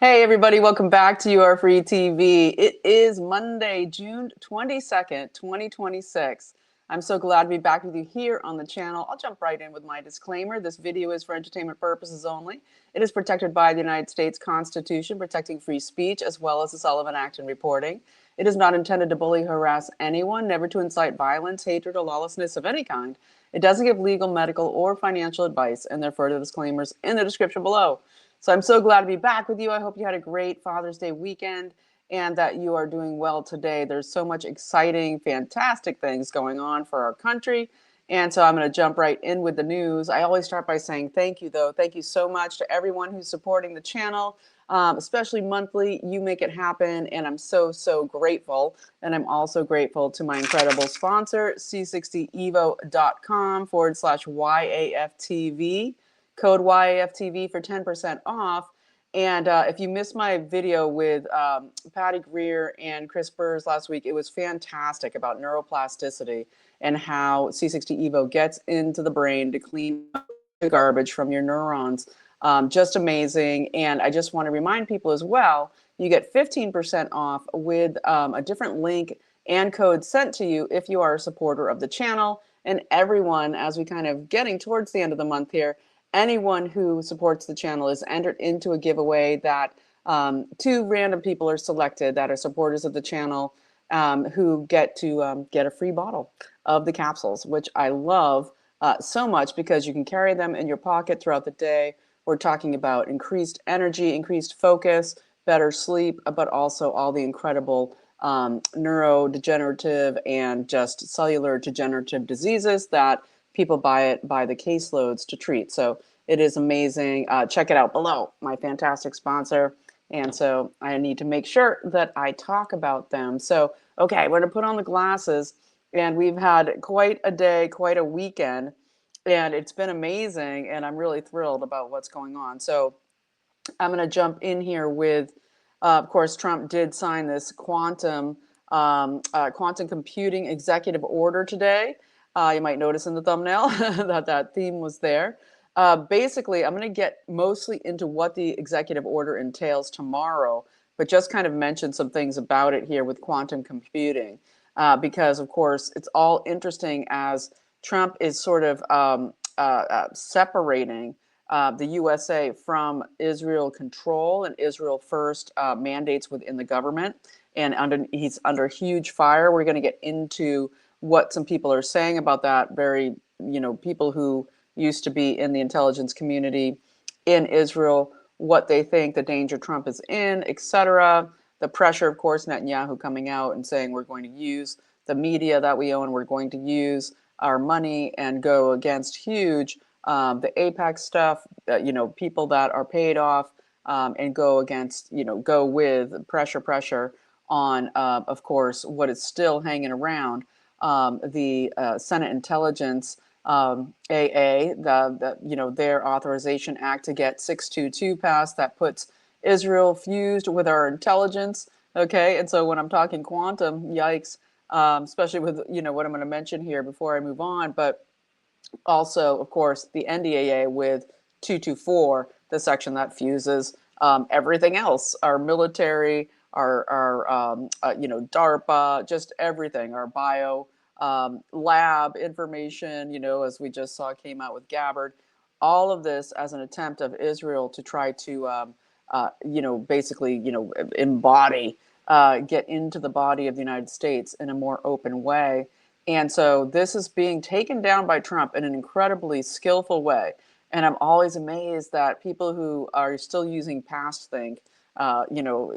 Hey everybody, welcome back to Your Free TV. It is Monday, June 22nd, 2026. I'm so glad to be back with you here on the channel. I'll jump right in with my disclaimer. This video is for entertainment purposes only. It is protected by the United States Constitution, protecting free speech, as well as the Sullivan Act and reporting. It is not intended to bully, harass anyone, never to incite violence, hatred, or lawlessness of any kind. It doesn't give legal, medical, or financial advice, and there are further disclaimers in the description below. So I'm so glad to be back with you. I hope you had a great Father's Day weekend and that you are doing well today. There's so much exciting, fantastic things going on for our country. And so I'm going to jump right in with the news. I always start by saying thank you, though. Thank you so much to everyone who's supporting the channel, especially monthly. You make it happen, and I'm so, so grateful. And I'm also grateful to my incredible sponsor, c60evo.com/YAFTV. Code YAFTV for 10% off. And if you missed my video with Patty Greer and Chris Burrs last week, it was fantastic about neuroplasticity and how C60 Evo gets into the brain to clean up the garbage from your neurons. Just amazing. And I just want to remind people as well, you get 15% off with a different link and code sent to you if you are a supporter of the channel. And everyone, as we kind of getting towards the end of the month here, anyone who supports the channel is entered into a giveaway that two random people are selected that are supporters of the channel who get to get a free bottle of the capsules, which I love so much because you can carry them in your pocket throughout the day. We're talking about increased energy, increased focus, better sleep, but also all the incredible neurodegenerative and just cellular degenerative diseases that people buy the caseloads to treat. So it is amazing. Check it out below, my fantastic sponsor. And so I need to make sure that I talk about them. So, okay, we're going to put on the glasses, and we've had quite a day, quite a weekend, and it's been amazing, and I'm really thrilled about what's going on. So I'm going to jump in here with, of course, Trump did sign this quantum computing executive order today. You might notice in the thumbnail that theme was there. Basically, I'm going to get mostly into what the executive order entails tomorrow, but just kind of mention some things about it here with quantum computing, because, of course, it's all interesting as Trump is sort of separating the USA from Israel control and Israel first mandates within the government. And he's under huge fire. We're going to get into what some people are saying about that. Very, people who used to be in the intelligence community in Israel, what they think the danger Trump is in, etc. The pressure, of course, Netanyahu coming out and saying we're going to use the media that we own, we're going to use our money and go against huge the APEC stuff, people that are paid off and go against, go with pressure on, of course, what is still hanging around, the Senate Intelligence AA, their Authorization Act to get 622 passed that puts Israel fused with our intelligence. Okay, and so when I'm talking quantum, yikes, especially with, what I'm going to mention here before I move on, but also, of course, the NDAA with 224, the section that fuses everything else, our military, our DARPA, just everything, our bio lab information, as we just saw came out with Gabbard. All of this as an attempt of Israel to try to, basically, embody, get into the body of the United States in a more open way. And so this is being taken down by Trump in an incredibly skillful way. And I'm always amazed that people who are still using past think,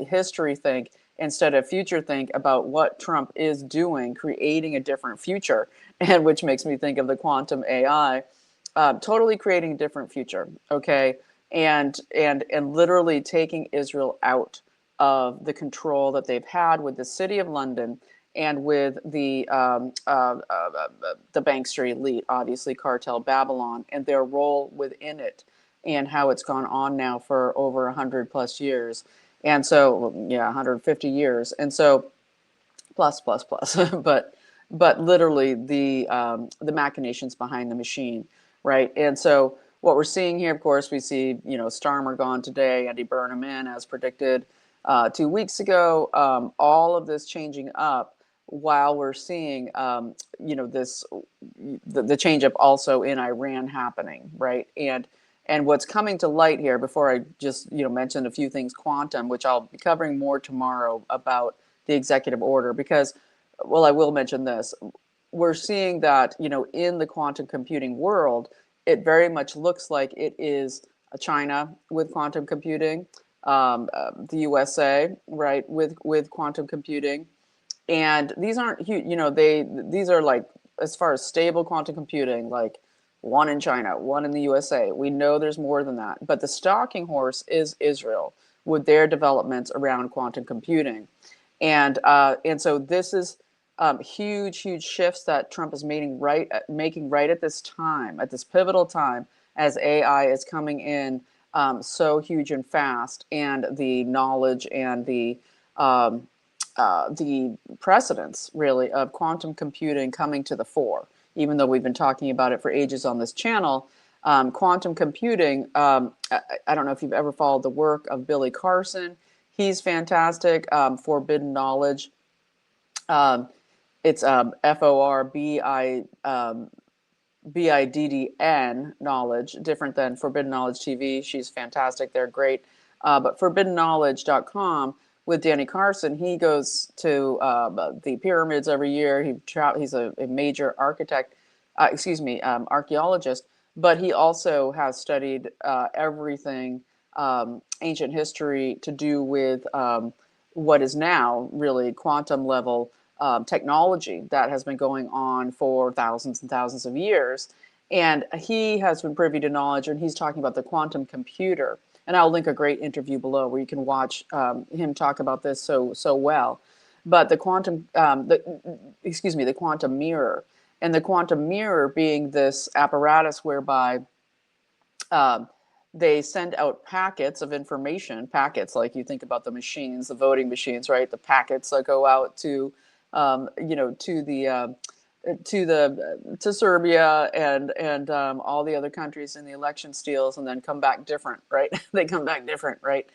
history think, instead of future think about what Trump is doing, creating a different future, and which makes me think of the quantum AI, totally creating a different future, okay? And literally taking Israel out of the control that they've had with the city of London and with the bankster elite, obviously Cartel Babylon, and their role within it, and how it's gone on now for over 100 plus years. And so, 150 years. And so, plus, but literally the machinations behind the machine, right? And so what we're seeing here, of course, we see, Starmer gone today, Andy Burnham in as predicted 2 weeks ago. All of this changing up while we're seeing, this the change up also in Iran happening, right? And what's coming to light here, before I just mention a few things, quantum, which I'll be covering more tomorrow about the executive order, because, well, I will mention this. We're seeing that, in the quantum computing world, it very much looks like it is China with quantum computing, the USA, right, with quantum computing, and these aren't huge. These are like, as far as stable quantum computing, like one in China, one in the USA. We know there's more than that, but the stalking horse is Israel with their developments around quantum computing, and so this is huge shifts that Trump is making right at this time, at this pivotal time, as AI is coming in so huge and fast, and the knowledge and the precedence, really, of quantum computing coming to the fore. Even though we've been talking about it for ages on this channel, quantum computing, I don't know if you've ever followed the work of Billy Carson. He's fantastic. Forbidden Knowledge. It's FORBIDDN knowledge, different than Forbidden Knowledge TV. She's fantastic. They're great. But forbiddenknowledge.com with Danny Carson, he goes to the pyramids every year. He's a major archaeologist, but he also has studied everything ancient history to do with what is now really quantum level technology that has been going on for thousands and thousands of years. And he has been privy to knowledge, and he's talking about the quantum computer. And I'll link a great interview below where you can watch him talk about this so well. But the quantum mirror, and the quantum mirror being this apparatus whereby they send out packets of information, packets like you think about the machines, the voting machines, right? The packets that go out to, to Serbia and all the other countries in the election steals, and then come back different, right? They come back different, right?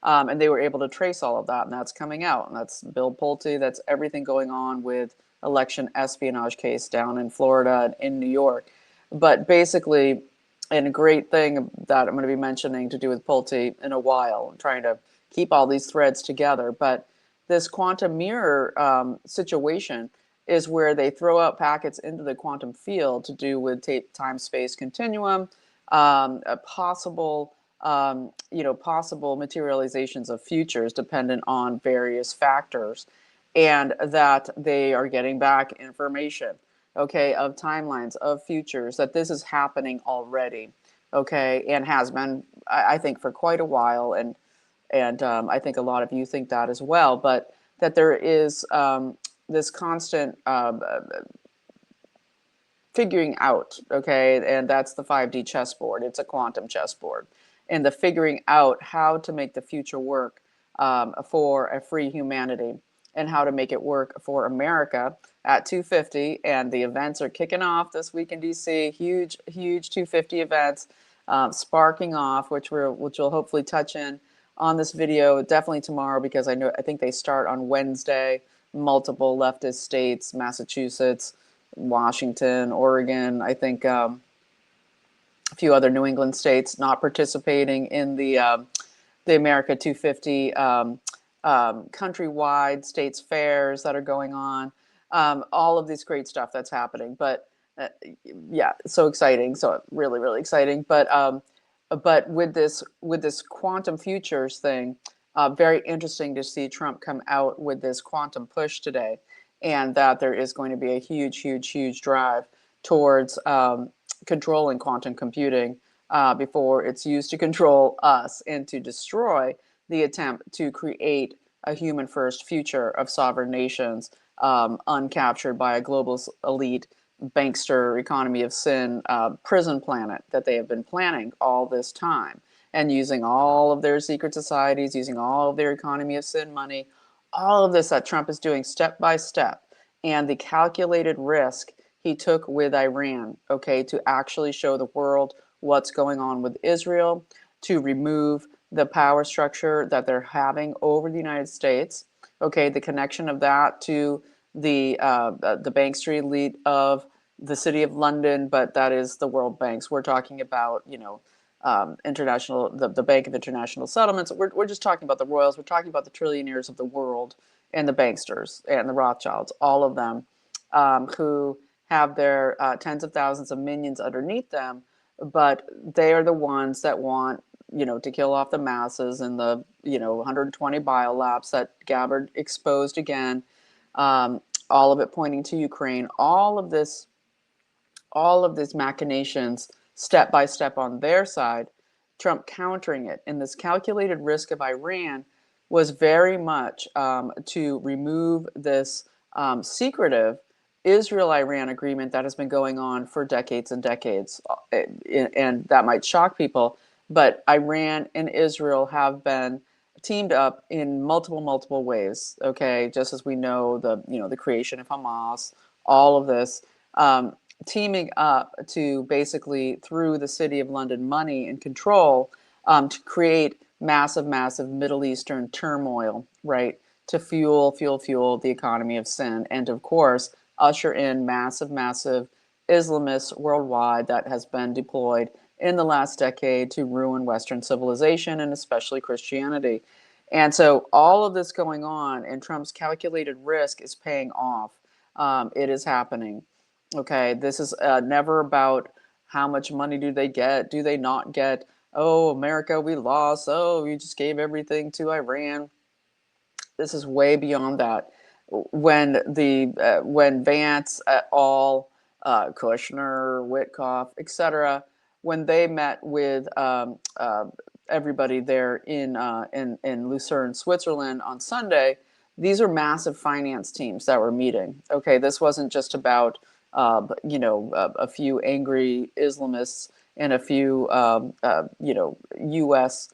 And they were able to trace all of that, and that's coming out, and that's Bill Pulte. That's everything going on with election espionage case down in Florida and in New York. But basically, and a great thing that I'm going to be mentioning to do with Pulte in a while, I'm trying to keep all these threads together. But this quantum mirror situation is where they throw out packets into the quantum field to do with time-space continuum, possible materializations of futures dependent on various factors, and that they are getting back information, okay, of timelines, of futures, that this is happening already, okay, and has been, I think, for quite a while, and I think a lot of you think that as well, but that there is this constant figuring out, okay, and that's the 5D chessboard. It's a quantum chessboard, and the figuring out how to make the future work for a free humanity, and how to make it work for America at 250. And the events are kicking off this week in DC. Huge 250 events sparking off, which we'll hopefully touch on this video definitely tomorrow, because I think they start on Wednesday. Multiple leftist states, Massachusetts, Washington, Oregon, I think a few other New England states not participating in the America 250 countrywide states fairs that are going on. All of this great stuff that's happening. But yeah, so exciting. So really exciting. But with this quantum futures thing, very interesting to see Trump come out with this quantum push today, and that there is going to be a huge drive towards controlling quantum computing before it's used to control us and to destroy the attempt to create a human first future of sovereign nations, uncaptured by a globalist elite bankster economy of sin prison planet that they have been planning all this time, and using all of their secret societies, using all of their economy of sin money, all of this that Trump is doing step by step, and the calculated risk he took with Iran, okay, to actually show the world what's going on with Israel, to remove the power structure that they're having over the United States. Okay, the connection of that to the bank street elite of the City of London, but that is the World Banks. We're talking about, international, the Bank of International Settlements. We're just talking about the royals. We're talking about the trillionaires of the world and the banksters and the Rothschilds, all of them, who have their tens of thousands of minions underneath them, but they are the ones that want, to kill off the masses and the, 120 biolabs that Gabbard exposed again, all of it pointing to Ukraine, all of these machinations, step by step on their side, Trump countering it. And this calculated risk of Iran was very much to remove this secretive Israel-Iran agreement that has been going on for decades and decades. And that might shock people, but Iran and Israel have been teamed up in multiple ways. Okay, just as we know the creation of Hamas, all of this. Teaming up to basically, through the City of London money and control, to create massive Middle Eastern turmoil, right? To fuel the economy of sin, and of course usher in massive Islamists worldwide that has been deployed in the last decade to ruin Western civilization and especially Christianity. And so all of this going on, and Trump's calculated risk is paying off. It is happening. Okay, this is never about how much money do they get, do they not get. Oh, America, we lost. Oh, you just gave everything to Iran. This is way beyond that. When Vance et al., Kushner, Witkoff, etc., when they met with everybody there in Lucerne, Switzerland on Sunday, these are massive finance teams that were meeting. Okay, this wasn't just about a few angry Islamists and a few U.S.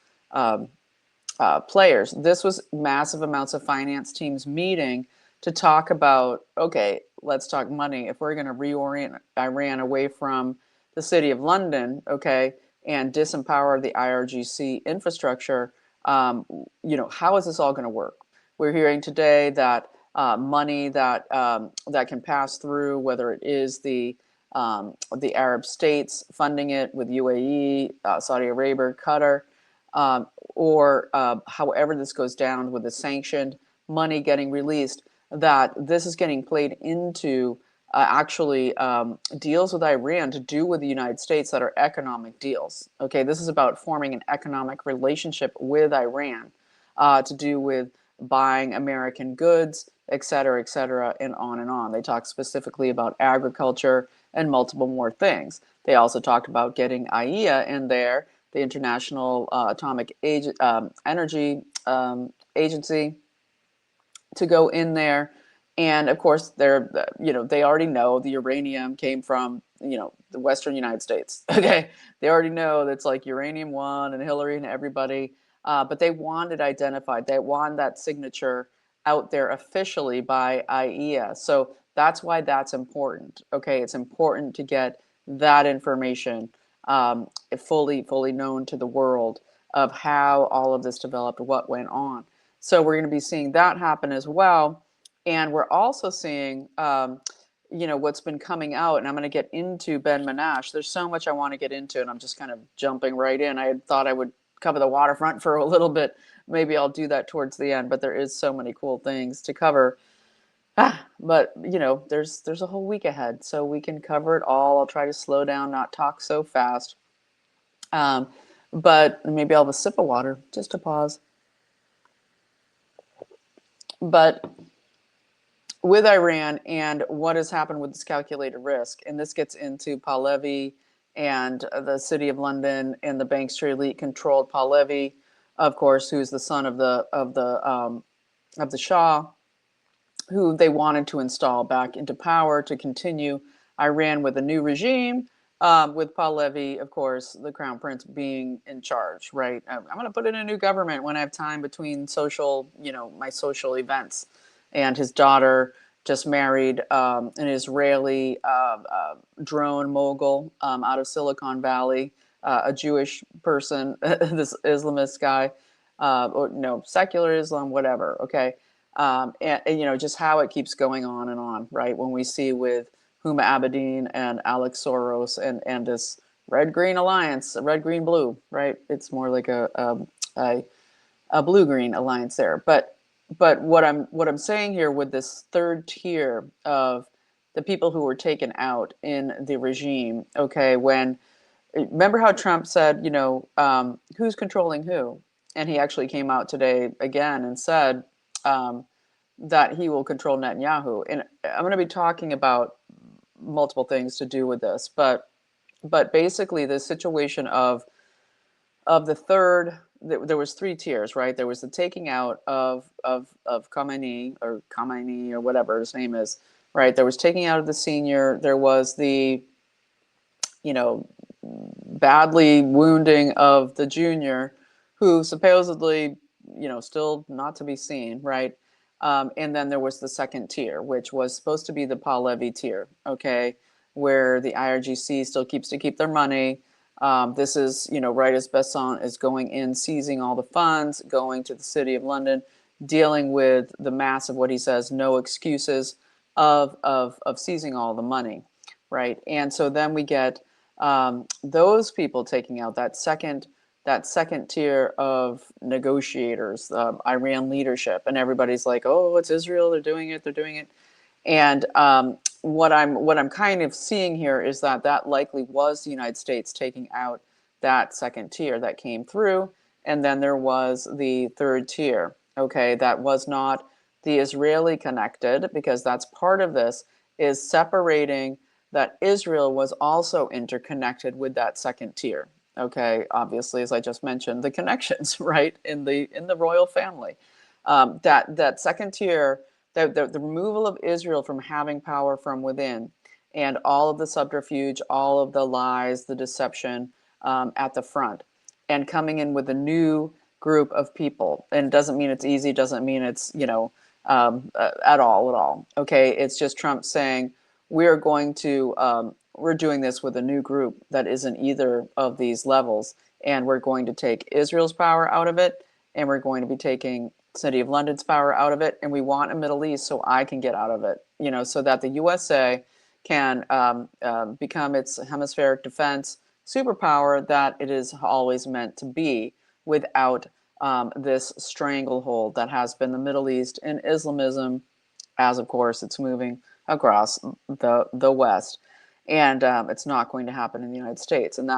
Players. This was massive amounts of finance teams meeting to talk about, okay, let's talk money. If we're going to reorient Iran away from the City of London, okay, and disempower the IRGC infrastructure, how is this all going to work? We're hearing today that money that can pass through, whether it is the Arab states funding it with UAE, Saudi Arabia, Qatar, or however this goes down with the sanctioned money getting released, that this is getting played into actually deals with Iran to do with the United States that are economic deals. Okay, this is about forming an economic relationship with Iran to do with buying American goods, et cetera, and on and on. They talk specifically about agriculture and multiple more things. They also talked about getting IAEA in there, the International Atomic Energy Agency, to go in there. And of course, they already know the uranium came from, the Western United States. Okay, they already know that's like Uranium One and Hillary and everybody. But they want it identified. They want that signature out there officially by IAEA. So that's why that's important. Okay, it's important to get that information fully known to the world of how all of this developed, what went on. So we're going to be seeing that happen as well. And we're also seeing, what's been coming out, and I'm going to get into Ben Menash. There's so much I want to get into, and I'm just kind of jumping right in. I thought I would cover the waterfront for a little bit. Maybe I'll do that towards the end, but there is so many cool things to cover. But there's a whole week ahead, so we can cover it all. I'll try to slow down, not talk so fast. But maybe I'll have a sip of water just to pause. But with Iran and what has happened with this calculated risk, and this gets into Pahlavi and the City of London and the bank street elite controlled Pahlavi, of course, who's the son of the Shah, who they wanted to install back into power to continue Iran with a new regime, with Pahlavi, of course, the crown prince being in charge, right? I'm going to put in a new government when I have time between my social events. And his daughter just married an Israeli drone mogul out of Silicon Valley, a Jewish person, this Islamist guy, or secular Islam, whatever. Okay, and just how it keeps going on, right? When we see with Huma Abedin and Alex Soros and this red green alliance, red green blue, right? It's more like a blue green alliance there. But what I'm saying here with this third tier of the people who were taken out in the regime, okay, when remember how Trump said, who's controlling who? And he actually came out today again and said um, that he will control Netanyahu. And I'm going to be talking about multiple things to do with this, but basically the situation of the third, there was three tiers, right? There was the taking out of Khamenei or whatever his name is, right? There was taking out of the senior. There was the you know badly wounding of the junior, who supposedly still not to be seen, right? And then there was the second tier, which was supposed to be the Pahlavi tier, okay, where the IRGC still keep their money. This is, right as Besson is going in, seizing all the funds, going to the City of London, dealing with the massive, what he says, no excuses of seizing all the money, right? And so then we get those people taking out that second tier of negotiators, Iran leadership, and everybody's like, "Oh, it's Israel. They're doing it." And what I'm kind of seeing here is that likely was the United States taking out that second tier that came through, and then there was the third tier. Okay, that was not the Israeli connected, because that's part of this, is separating that Israel was also interconnected with that second tier. Okay, obviously, as I just mentioned, the connections, right, in the royal family. That second tier, the removal of Israel from having power from within, and all of the subterfuge, all of the lies, the deception at the front, and coming in with a new group of people. And it doesn't mean it's easy, doesn't mean it's, at all. Okay, it's just Trump saying, we're doing this with a new group that isn't either of these levels, and we're going to take Israel's power out of it, and we're going to be taking City of London's power out of it, and we want a Middle East so I can get out of it, so that the USA can become its hemispheric defense superpower that it is always meant to be, without this stranglehold that has been the Middle East and Islamism, as of course it's moving across the West. And it's not going to happen in the United States. And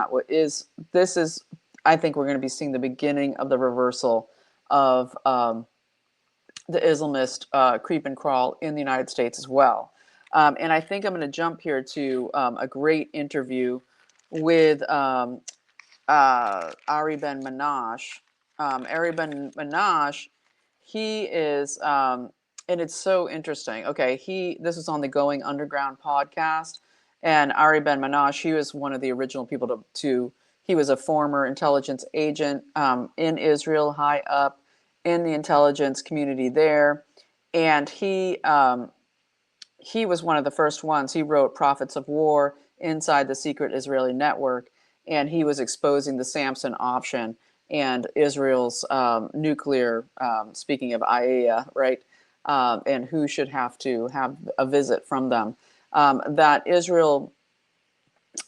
this is, I think we're going to be seeing the beginning of the reversal of the Islamist creep and crawl in the United States as well. And I think I'm going to jump here to a great interview with Ari Ben Menashe. Ari Ben Menashe, he is, and it's so interesting. Okay, this is on the Going Underground podcast, and Ari Ben Menashe, he was one of the original people he was a former intelligence agent in Israel, high up in the intelligence community there, and he was one of the first ones. He wrote Prophets of War inside the secret Israeli network, and he was exposing the Samson option and Israel's nuclear, speaking of IAEA, right, and who should have to have a visit from them. That Israel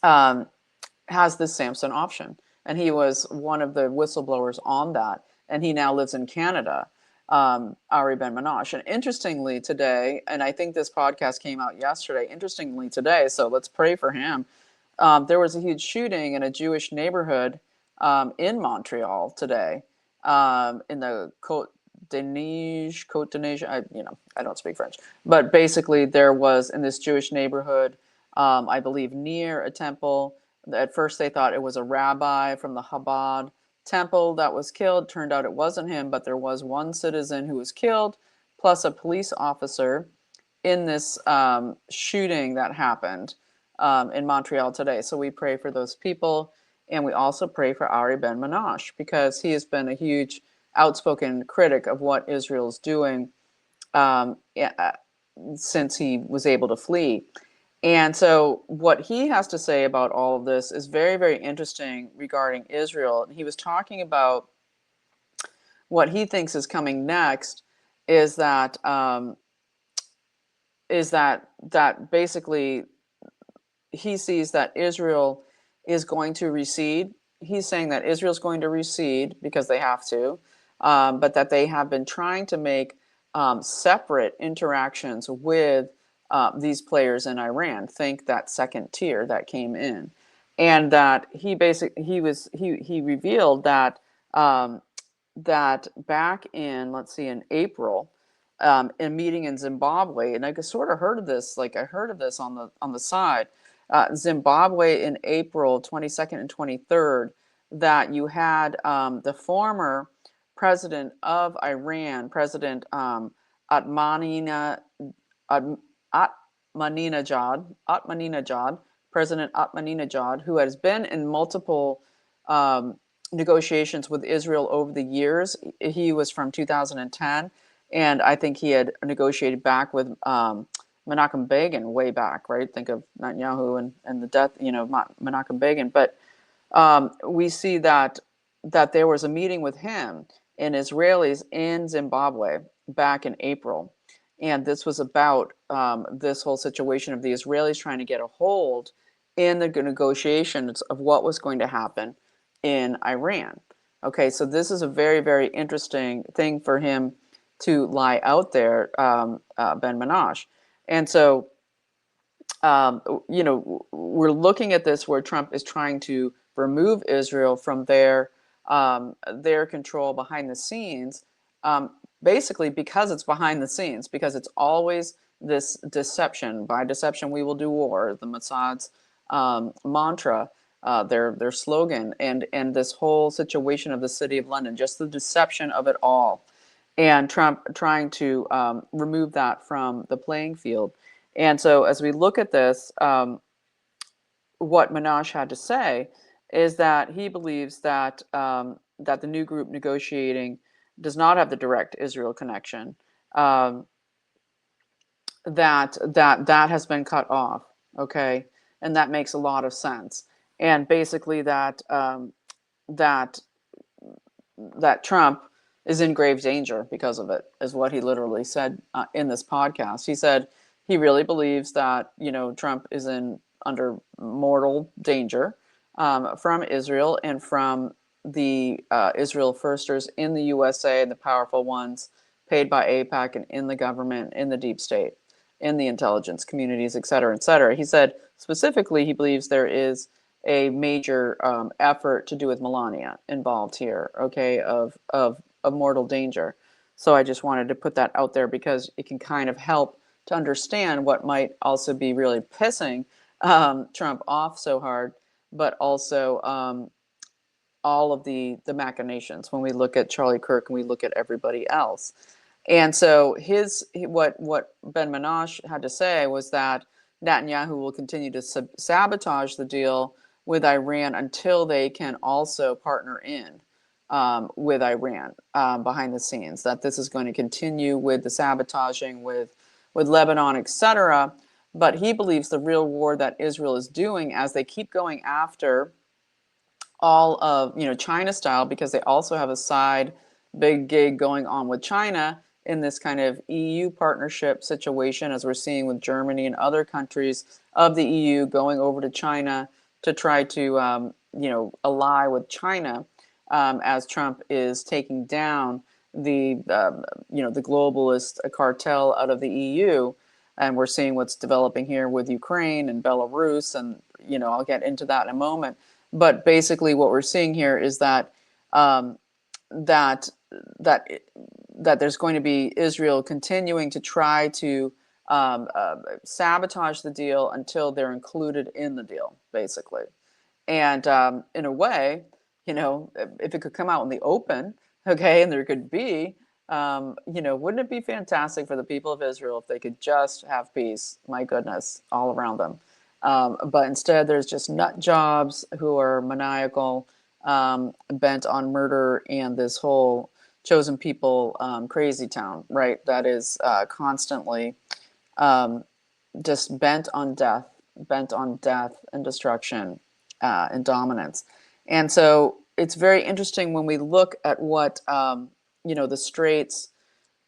has this Samson option, and he was one of the whistleblowers on that, and he now lives in Canada, Ari Ben Menashe. And interestingly today, and I think this podcast came out yesterday, interestingly today, so let's pray for him, there was a huge shooting in a Jewish neighborhood in Montreal today, in the Côte-de-Neige, I don't speak French, but basically there was, in this Jewish neighborhood, I believe near a temple. At first they thought it was a rabbi from the Chabad temple that was killed. Turned out it wasn't him, but there was one citizen who was killed, plus a police officer, in this shooting that happened in Montreal today. So we pray for those people, and we also pray for Ari Ben Menashe, because he has been a huge outspoken critic of what Israel's doing since he was able to flee. And so what he has to say about all of this is very, very interesting regarding Israel. He was talking about what he thinks is coming next is that that basically he sees that Israel is going to recede. He's saying that Israel's going to recede because they have to, but that they have been trying to make separate interactions with these players in Iran. Think that second tier that came in, and that he revealed that that back in, let's see, in April, in a meeting in Zimbabwe, and I sort of heard of this, like I heard of this on the side, Zimbabwe in April 22nd and 23rd, that you had the former president of Iran, President Atmanina, Atmaninejad, President Atmaninejad, who has been in multiple negotiations with Israel over the years. He was from 2010, and I think he had negotiated back with Menachem Begin way back, right? Think of Netanyahu and the death, Menachem Begin. But we see that there was a meeting with him and Israelis in Zimbabwe back in April, and this was about this whole situation of the Israelis trying to get a hold in the negotiations of what was going to happen in Iran. Okay, so this is a very, very interesting thing for him to lie out there, Ben Menashe. And so, we're looking at this where Trump is trying to remove Israel from their control behind the scenes, basically because it's behind the scenes, because it's always this deception. By deception, we will do war. The Mossad's mantra, their slogan, and this whole situation of the city of London, just the deception of it all, and Trump trying to remove that from the playing field. And so, as we look at this, what Menashe had to say is that he believes that that the new group negotiating does not have the direct Israel connection. That has been cut off. Okay, and that makes a lot of sense. And basically, that that Trump is in grave danger because of it, is what he literally said in this podcast. He said he really believes that Trump is under mortal danger from Israel and from the Israel firsters in the USA and the powerful ones paid by AIPAC and in the government, in the deep state, in the intelligence communities, et cetera, et cetera. He said specifically he believes there is a major effort to do with Melania involved here, okay, of mortal danger. So I just wanted to put that out there because it can kind of help to understand what might also be really pissing Trump off so hard, but also all of the machinations when we look at Charlie Kirk and we look at everybody else. And so what Ben Menashe had to say was that Netanyahu will continue to sabotage the deal with Iran until they can also partner in with Iran behind the scenes. That this is going to continue with the sabotaging with Lebanon, etc. But he believes the real war that Israel is doing, as they keep going after all of China style, because they also have a side big gig going on with China in this kind of EU partnership situation, as we're seeing with Germany and other countries of the EU going over to China to try to ally with China, as Trump is taking down the the globalist cartel out of the EU. And we're seeing what's developing here with Ukraine and Belarus, and I'll get into that in a moment. But basically, what we're seeing here is that that that that there's going to be Israel continuing to try to sabotage the deal until they're included in the deal, basically. And in a way, if it could come out in the open, okay, and there could be, wouldn't it be fantastic for the people of Israel if they could just have peace? My goodness, all around them. But instead, there's just nut jobs who are maniacal, bent on murder, and this whole chosen people crazy town, right? That is constantly just bent on death bent on death and destruction and dominance. And so it's very interesting when we look at what, the Straits,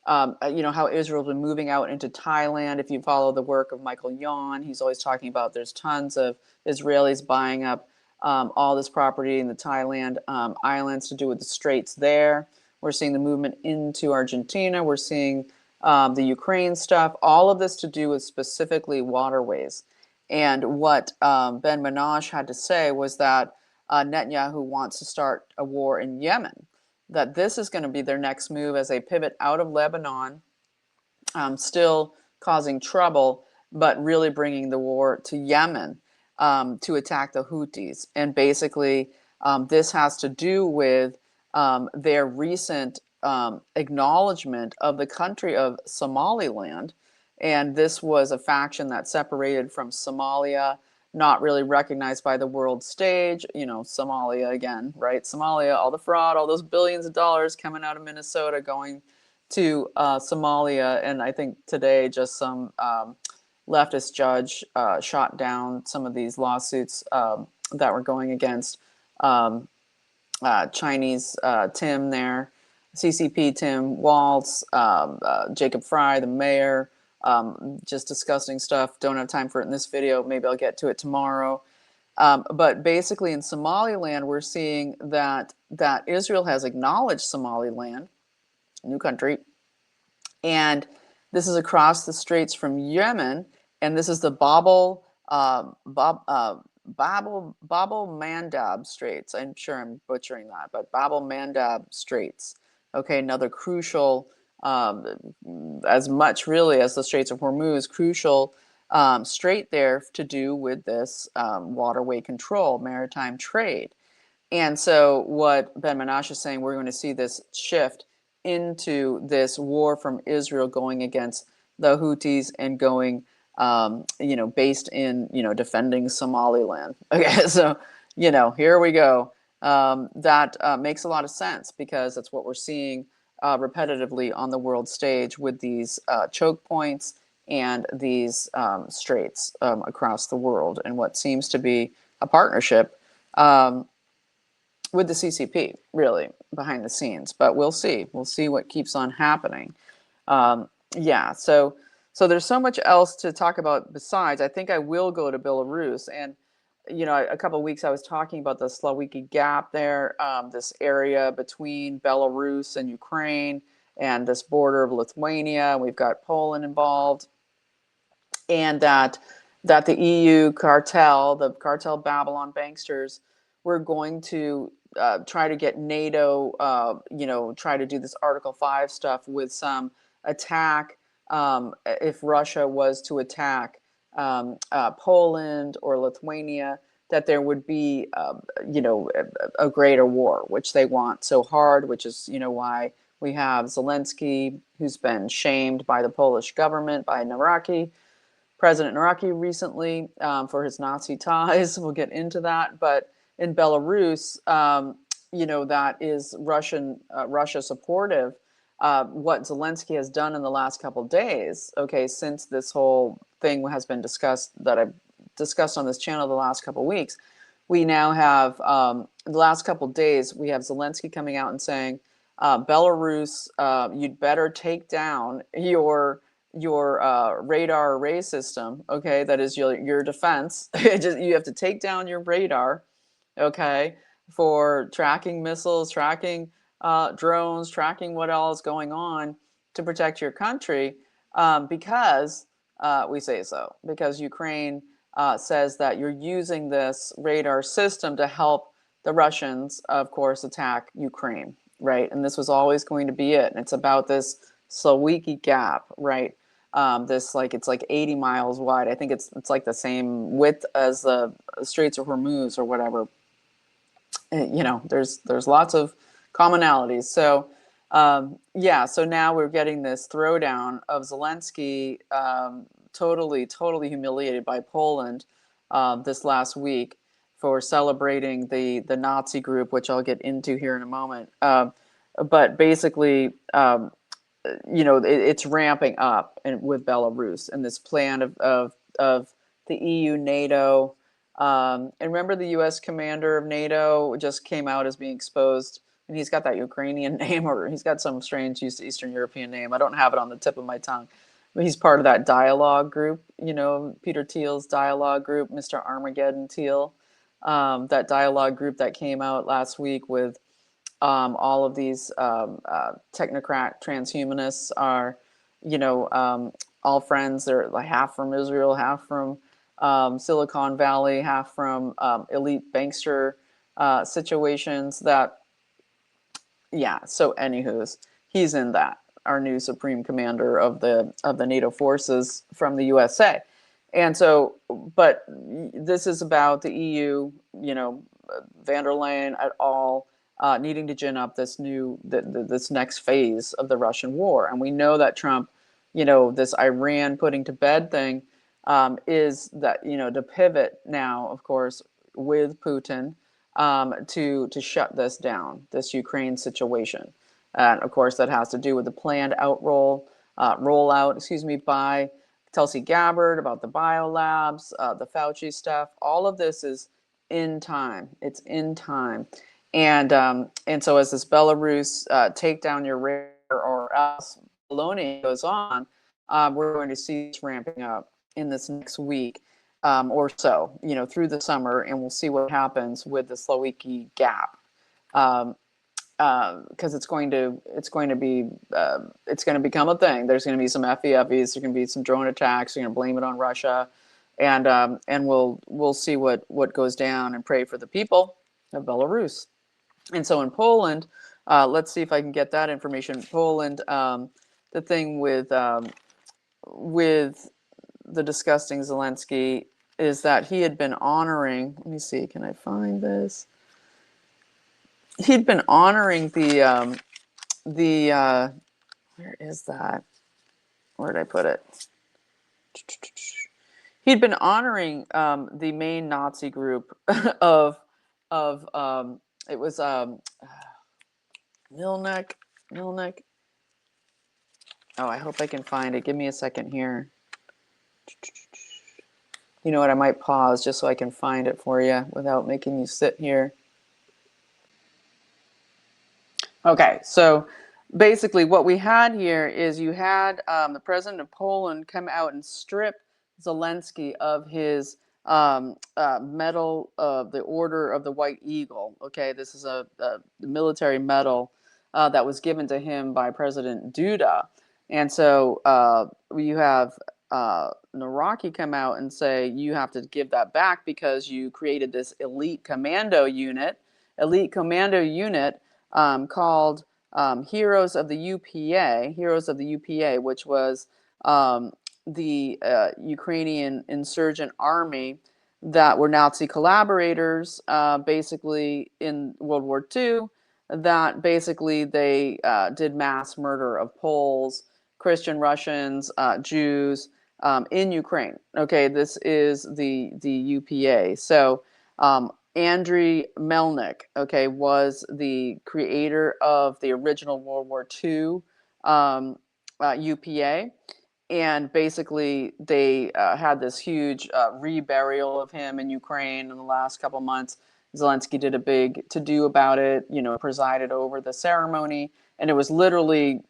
how Israel's been moving out into Thailand. If you follow the work of Michael Yon, he's always talking about there's tons of Israelis buying up all this property in the Thailand islands to do with the Straits there. We're seeing the movement into Argentina. We're seeing the Ukraine stuff, all of this to do with specifically waterways. And what Ben Menashe had to say was that Netanyahu wants to start a war in Yemen, that this is going to be their next move as they pivot out of Lebanon, still causing trouble, but really bringing the war to Yemen to attack the Houthis. And basically, this has to do with their recent acknowledgement of the country of Somaliland. And this was a faction that separated from Somalia, not really recognized by the world stage. Somalia again, right? Somalia, all the fraud, all those billions of dollars coming out of Minnesota going to Somalia. And I think today just some leftist judge shot down some of these lawsuits that were going against Chinese Tim there, CCP Tim Waltz, Jacob Fry, the mayor, just disgusting stuff. Don't have time for it in this video. Maybe I'll get to it tomorrow. But basically in Somaliland, we're seeing that Israel has acknowledged Somaliland, new country, and this is across the straits from Yemen, and this is the Bab-el-Mandab Straits. I'm sure I'm butchering that, but Bab-el-Mandab Straits. Okay, another crucial, as much really as the Straits of Hormuz, crucial strait there to do with this waterway control, maritime trade. And so what Ben Menashe is saying, we're going to see this shift into this war from Israel going against the Houthis and going, based in, defending Somaliland. Okay, so, here we go. That makes a lot of sense because that's what we're seeing repetitively on the world stage with these choke points and these straits across the world, and what seems to be a partnership with the CCP, really, behind the scenes. But we'll see. We'll see what keeps on happening. So there's so much else to talk about besides. I think I will go to Belarus. And, a couple of weeks I was talking about the Slawicki Gap there, this area between Belarus and Ukraine and this border of Lithuania. We've got Poland involved. And that the EU cartel, the Cartel Babylon banksters, were going to try to get NATO, try to do this Article 5 stuff with some attack if Russia was to attack Poland or Lithuania, that there would be, a greater war, which they want so hard, which is, why we have Zelensky, who's been shamed by the Polish government, by President Naraki recently for his Nazi ties. We'll get into that. But in Belarus, that is Russia supportive. What Zelensky has done in the last couple of days, okay, since this whole thing has been discussed, that I've discussed on this channel the last couple of weeks, we now have, the last couple of days, we have Zelensky coming out and saying, Belarus, you'd better take down your radar array system, okay, that is your defense. You have to take down your radar, okay, for tracking missiles, tracking drones, tracking what all is going on to protect your country, because we say so, because Ukraine says that you're using this radar system to help the Russians, of course, attack Ukraine, right? And this was always going to be it. And it's about this Slawicki Gap, right? It's like 80 miles wide. I think it's like the same width as the Straits of Hormuz or whatever. And, there's lots of commonalities. So so now we're getting this throwdown of Zelensky, totally humiliated by Poland this last week for celebrating the Nazi group, which I'll get into here in a moment. But basically, it's ramping up with Belarus and this plan of the EU, NATO. And remember, the U.S. commander of NATO just came out as being exposed, and he's got that Ukrainian name, or he's got some strange Eastern European name. I don't have it on the tip of my tongue. But he's part of that dialogue group, Peter Thiel's dialogue group, Mr. Armageddon Thiel, that dialogue group that came out last week with all of these technocrat transhumanists are, all friends. They're like half from Israel, half from Silicon Valley, half from elite bankster situations. So anywho's, he's in that, our new supreme commander of the NATO forces from the USA. And so, but this is about the EU, van der Leyen et al. Needing to gin up this this next phase of the Russian war. And we know that Trump, this Iran putting to bed thing is that, to pivot now, of course, with Putin to shut this down, this Ukraine situation. And of course, that has to do with the planned rollout, by Tulsi Gabbard about the biolabs, the Fauci stuff. All of this is in time. It's in time. And so as this Belarus take down your radar or else baloney goes on, we're going to see this ramping up in this next week or so, through the summer, and we'll see what happens with the Slawicki gap. Because it's going to become a thing. There's going to be some FEFs. There's going to be some drone attacks. They're going to blame it on Russia, and we'll see what goes down, and pray for the people of Belarus. And so in Poland, let's see if I can get that information. Poland, the thing with the disgusting Zelensky is that he had been honoring. Let me see. Can I find this? He'd been honoring the where is that? Where did I put it? He'd been honoring the main Nazi group of it was Milnik. Oh, I hope I can find it. Give me a second here. You know what? I might pause just so I can find it for you without making you sit here. Okay, so basically what we had here is you had the president of Poland come out and strip Zelensky of his medal of the Order of the White Eagle. Okay, this is a military medal that was given to him by President Duda. And so you have Naraki come out and say, you have to give that back because you created this elite commando unit called Heroes of the UPA, which was the Ukrainian insurgent army that were Nazi collaborators basically in World War II, that basically they did mass murder of Poles, Christian Russians, Jews in Ukraine. Okay, this is the UPA. So Andriy Melnik, okay, was the creator of the original World War II UPA. And basically, they had this huge reburial of him in Ukraine in the last couple months. Zelensky did a big to-do about it, presided over the ceremony. And it was literally,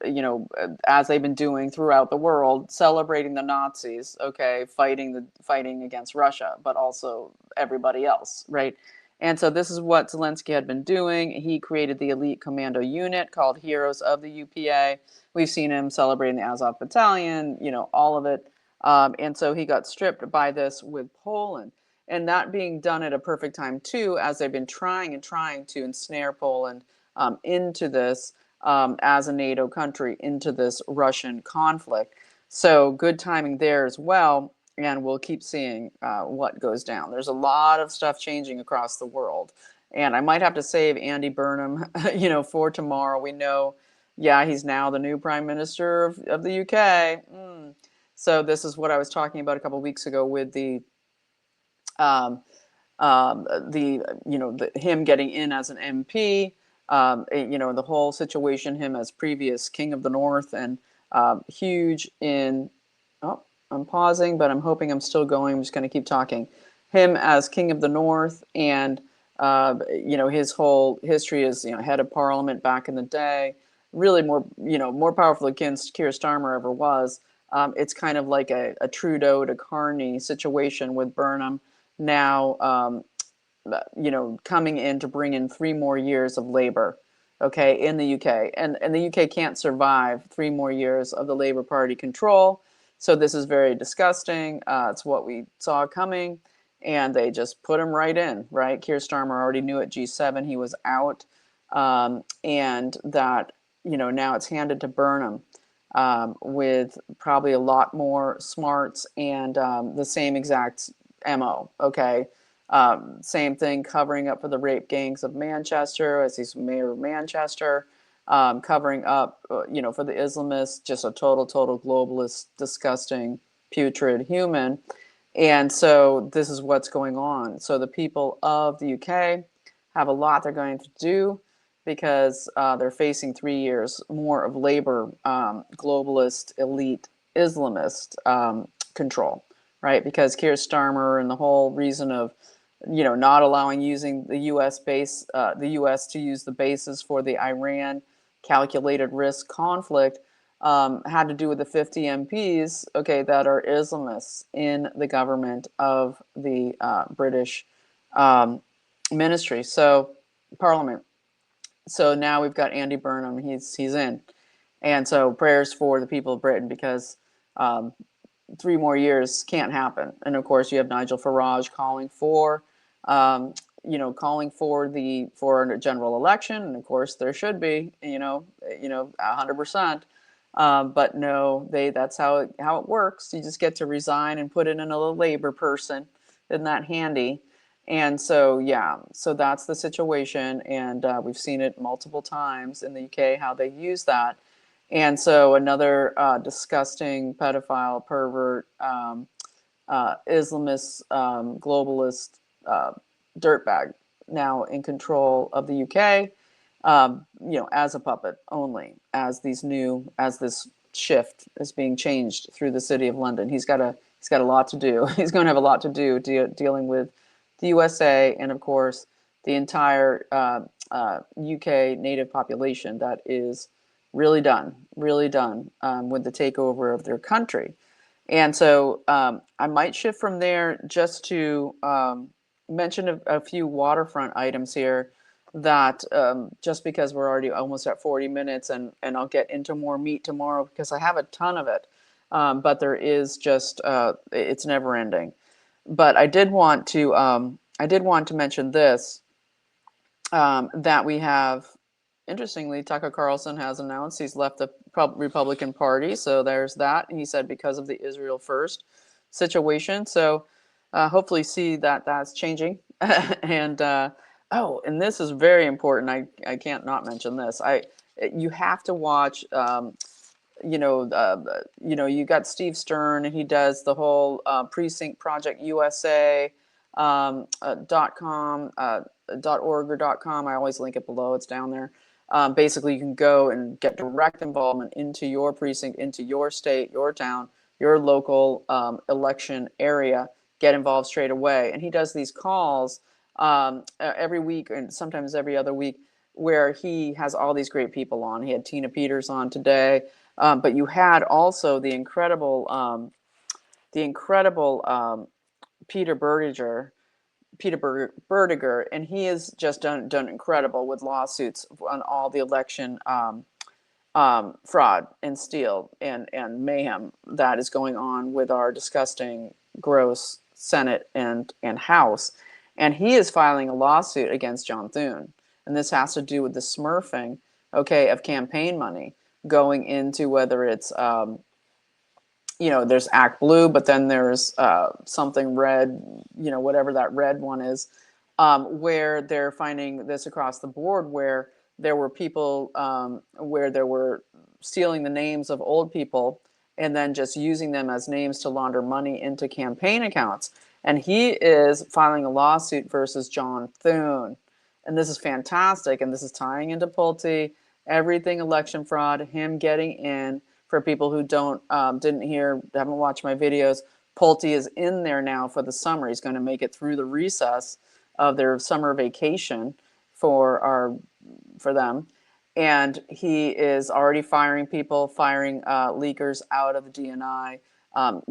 as they've been doing throughout the world, celebrating the Nazis, okay, fighting against Russia, but also everybody else, right? And so this is what Zelensky had been doing. He created the elite commando unit called Heroes of the UPA. We've seen him celebrating the Azov Battalion, all of it. And so he got stripped by this with Poland. And that being done at a perfect time, too, as they've been trying to ensnare Poland into this, as a NATO country, into this Russian conflict. So good timing there as well. And we'll keep seeing what goes down. There's a lot of stuff changing across the world. And I might have to save Andy Burnham, for tomorrow. We know, he's now the new Prime Minister of the UK. So this is what I was talking about a couple of weeks ago with the him getting in as an MP, the whole situation, him as previous King of the North, and huge in, I'm pausing, but I'm hoping I'm still going. I'm just going to keep talking. Him as King of the North, and his whole history as head of Parliament back in the day, really more powerful against Keir Starmer ever was. It's kind of like a Trudeau to Carney situation with Burnham now. Coming in to bring in 3 more years of Labour, okay, in the UK. And the UK can't survive 3 more years of the Labour Party control. So this is very disgusting. It's what we saw coming. And they just put him right in, right? Keir Starmer already knew at G7 he was out. And that, now it's handed to Burnham with probably a lot more smarts and the same exact MO, okay? Same thing, covering up for the rape gangs of Manchester, as he's mayor of Manchester, covering up, for the Islamists, just a total globalist, disgusting, putrid human. And so this is what's going on. So the people of the UK have a lot they're going to do because they're facing 3 years more of Labour, globalist, elite, Islamist control, right? Because Keir Starmer and the whole reason of not allowing using the U.S. base, the U.S. to use the bases for the Iran calculated risk conflict had to do with the 50 MPs, okay, that are Islamists in the government of the British ministry, so Parliament. So now we've got Andy Burnham. He's in, and so prayers for the people of Britain because 3 more years can't happen. And of course, you have Nigel Farage calling for, for a general election. And of course, there should be, 100%. But no, that's how it works. You just get to resign and put in another Labour person. Isn't that handy? And so, yeah, so that's the situation. And we've seen it multiple times in the UK, how they use that. And so another disgusting pedophile, pervert, Islamist, globalist dirtbag now in control of the UK, as a puppet only, as this shift is being changed through the city of London. He's got a lot to do. He's going to have a lot to do dealing with the USA and, of course, the entire UK native population that is really done with the takeover of their country. And so I might shift from there just to mention a few waterfront items here that just because we're already almost at 40 minutes and I'll get into more meat tomorrow because I have a ton of it. But there is just, it's never ending. But I did want to mention this, that we have, interestingly, Tucker Carlson has announced he's left the Republican Party. So there's that. He said because of the Israel First situation. So hopefully see that's changing. And and this is very important. I can't not mention this. You have to watch. You got Steve Stern, and he does the whole Precinct Project USA .com, .org or .com. I always link it below. It's down there. Basically, you can go and get direct involvement into your precinct, into your state, your town, your local election area. Get involved straight away. And he does these calls every week and sometimes every other week where he has all these great people on. He had Tina Peters on today. But you had also the incredible Peter Buttigieg, and he has just done incredible with lawsuits on all the election fraud and steal and mayhem that is going on with our disgusting, gross Senate and House. And he is filing a lawsuit against John Thune. And this has to do with the smurfing, okay, of campaign money going into whether it's, there's Act Blue, but then there's something red, whatever that red one is, where they're finding this across the board where there were people where they were stealing the names of old people and then just using them as names to launder money into campaign accounts. And he is filing a lawsuit versus John Thune. And this is fantastic. And this is tying into Pulte, everything election fraud, him getting in, For people who haven't watched my videos, Pulte is in there now for the summer. He's going to make it through the recess of their summer vacation for them, and he is already firing people, firing leakers out of the DNI,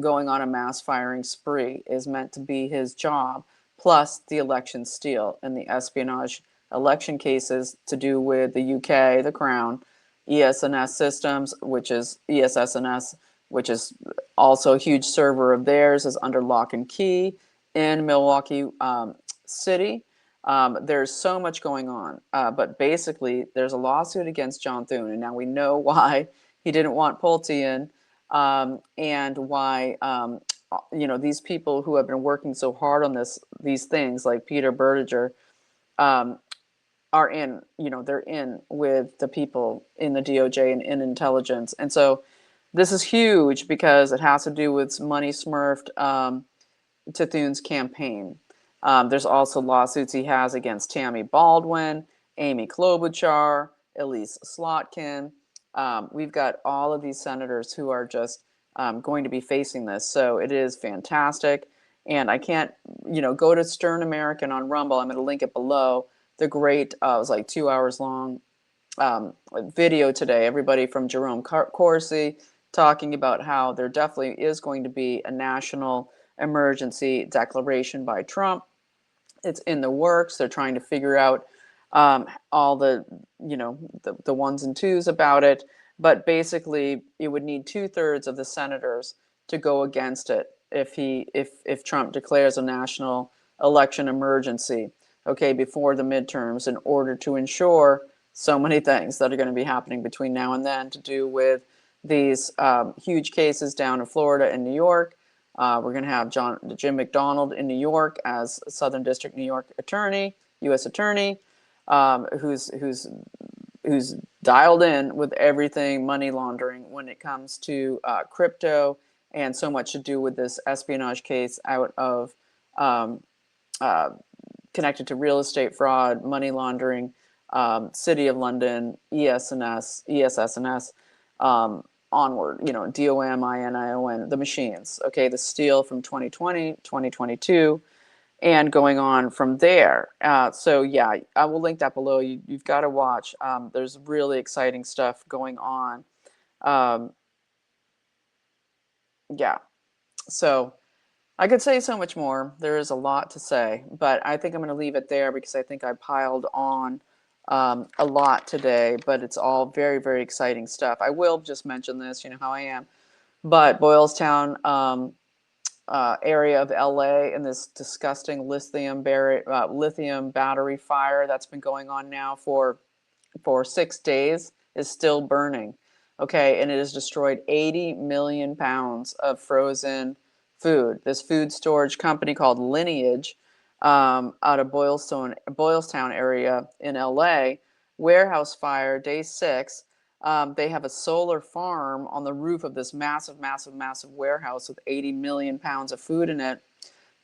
going on a mass firing spree is meant to be his job. Plus the election steal and the espionage election cases to do with the UK, the Crown, ESNS Systems, which is ESSNS, which is also a huge server of theirs, is under lock and key in Milwaukee City. There's so much going on, but basically there's a lawsuit against John Thune, and now we know why he didn't want Pulte in, and why these people who have been working so hard on these things, like Peter Buttigieg, are in, they're in with the people in the DOJ and in intelligence. And so this is huge because it has to do with money smurfed to Thune's campaign. There's also lawsuits he has against Tammy Baldwin, Amy Klobuchar, Elise Slotkin. We've got all of these senators who are just going to be facing this. So it is fantastic. And I can't, go to Stern American on Rumble. I'm going to link it below. The great, it was like 2 hours long video today. Everybody from Jerome Corsi talking about how there definitely is going to be a national emergency declaration by Trump. It's in the works. They're trying to figure out all the ones and twos about it. But basically, it would need 2/3 of the senators to go against it if Trump declares a national election emergency, okay, before the midterms, in order to ensure so many things that are going to be happening between now and then to do with these huge cases down in Florida and New York. We're going to have Jim McDonald in New York as Southern District New York attorney, U.S. attorney, who's dialed in with everything money laundering when it comes to crypto, and so much to do with this espionage case out of connected to real estate fraud, money laundering, City of London, ESSNS, onward, DOMINION, the machines, okay, the steal from 2020, 2022, and going on from there. So yeah, I will link that below. You've got to watch. There's really exciting stuff going on. Yeah, so I could say so much more. There is a lot to say, but I think I'm going to leave it there because I think I piled on a lot today, but it's all very, very exciting stuff. I will just mention this, you know how I am, but Boylestown area of LA and this disgusting lithium battery fire that's been going on now for 6 days is still burning. Okay, and it has destroyed 80 million pounds of frozen food. This food storage company called Lineage, out of Boylestown area in LA, warehouse fire, day 6. They have a solar farm on the roof of this massive, massive, massive warehouse with 80 million pounds of food in it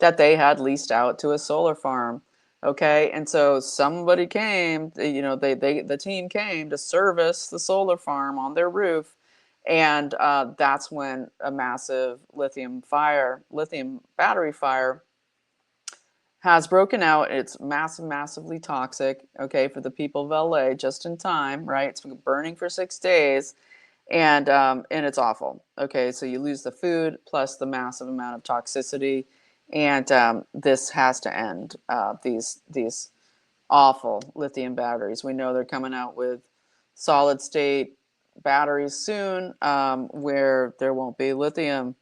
that they had leased out to a solar farm. Okay, and so somebody came, the team came to service the solar farm on their roof, and that's when a massive lithium battery fire has broken out. It's massively toxic, okay, for the people of LA, just in time, right? It's been burning for 6 days, and it's awful. Okay, so you lose the food plus the massive amount of toxicity, and this has to end. These awful lithium batteries. We know they're coming out with solid state batteries soon, where there won't be lithium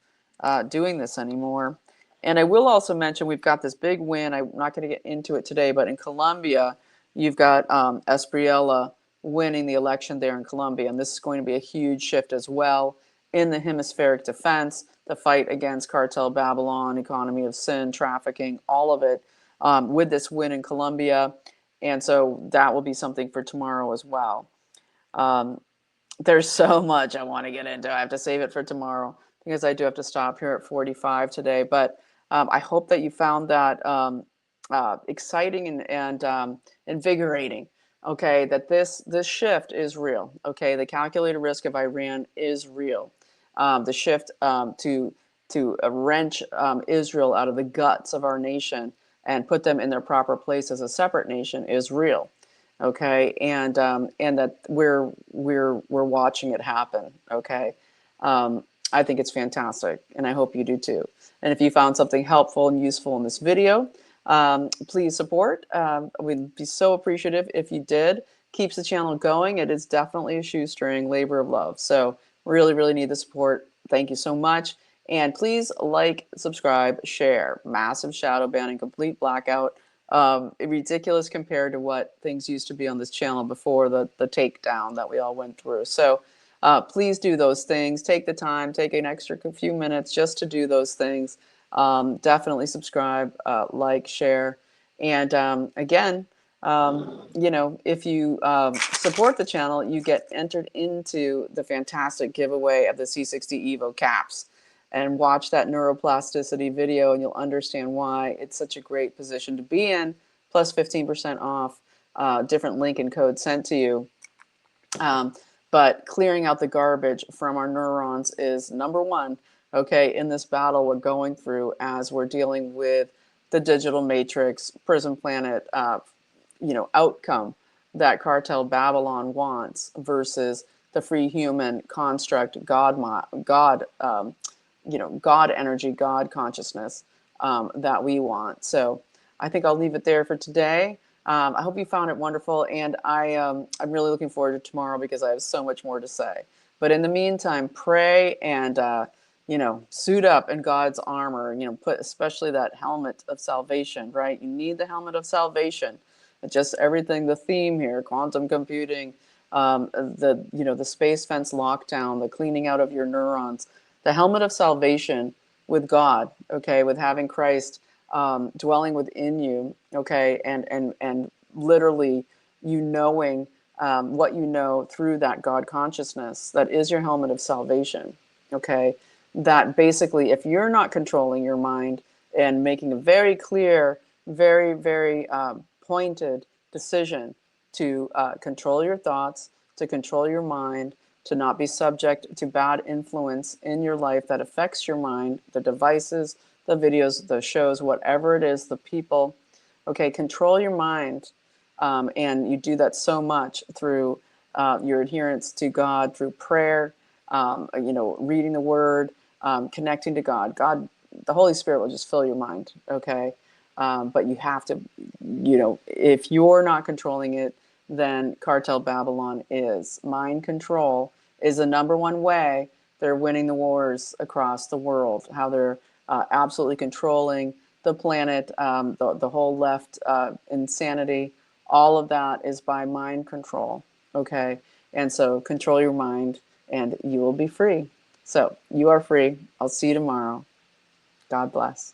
doing this anymore. And I will also mention we've got this big win. I'm not going to get into it today, but in Colombia, you've got Espriella winning the election there in Colombia. And this is going to be a huge shift as well in the hemispheric defense, the fight against Cartel Babylon, economy of sin, trafficking, all of it, with this win in Colombia. And so that will be something for tomorrow as well. There's so much I want to get into. I have to save it for tomorrow because I do have to stop here at 45 today. But I hope that you found that exciting and invigorating. okay, that this shift is real. Okay, the calculated risk of Iran is real. The shift to wrench Israel out of the guts of our nation and put them in their proper place as a separate nation is real. Okay, and that we're watching it happen. Okay, I think it's fantastic, and I hope you do too. And if you found something helpful and useful in this video, please support. We'd be so appreciative if you did. Keeps the channel going. It is definitely a shoestring labor of love. So really, really need the support. Thank you so much. And please like, subscribe, share. Massive shadow ban and complete blackout. Ridiculous compared to what things used to be on this channel before the takedown that we all went through. So please do those things. Take the time, take an extra few minutes just to do those things. Definitely subscribe, like, share. And again, you know, if you support the channel, you get entered into the fantastic giveaway of the C60 Evo caps. And watch that neuroplasticity video and you'll understand why it's such a great position to be in, plus 15% off, different link and code sent to you. But clearing out the garbage from our neurons is number one, okay, in this battle we're going through as we're dealing with the digital matrix, prison planet, you know, outcome that Cartel Babylon wants versus the free human construct, God, you know, God energy, God consciousness that we want. So I think I'll leave it there for today. I hope you found it wonderful, and I'm really looking forward to tomorrow because I have so much more to say. But in the meantime, pray and you know, suit up in God's armor. You know, put especially that helmet of salvation. Right, you need the helmet of salvation. Just everything. The theme here: quantum computing, the you know the space fence lockdown, the cleaning out of your neurons, the helmet of salvation with God. Okay, with having Christ dwelling within you, okay, and literally you knowing what you know through that God consciousness that is your helmet of salvation, okay, that basically if you're not controlling your mind and making a very clear, very pointed decision to control your thoughts, to control your mind, to not be subject to bad influence in your life that affects your mind, the devices, the videos, the shows, whatever it is, the people. Okay, control your mind. And you do that so much through your adherence to God, through prayer, you know, reading the word, connecting to God. God, the Holy Spirit will just fill your mind, okay? But you have to, you know, if you're not controlling it, then Cartel Babylon is. Mind control is the #1 way they're winning the wars across the world, how they're absolutely controlling the planet, the whole left insanity. All of that is by mind control, okay? And so control your mind and you will be free. So you are free. I'll see you tomorrow. God bless.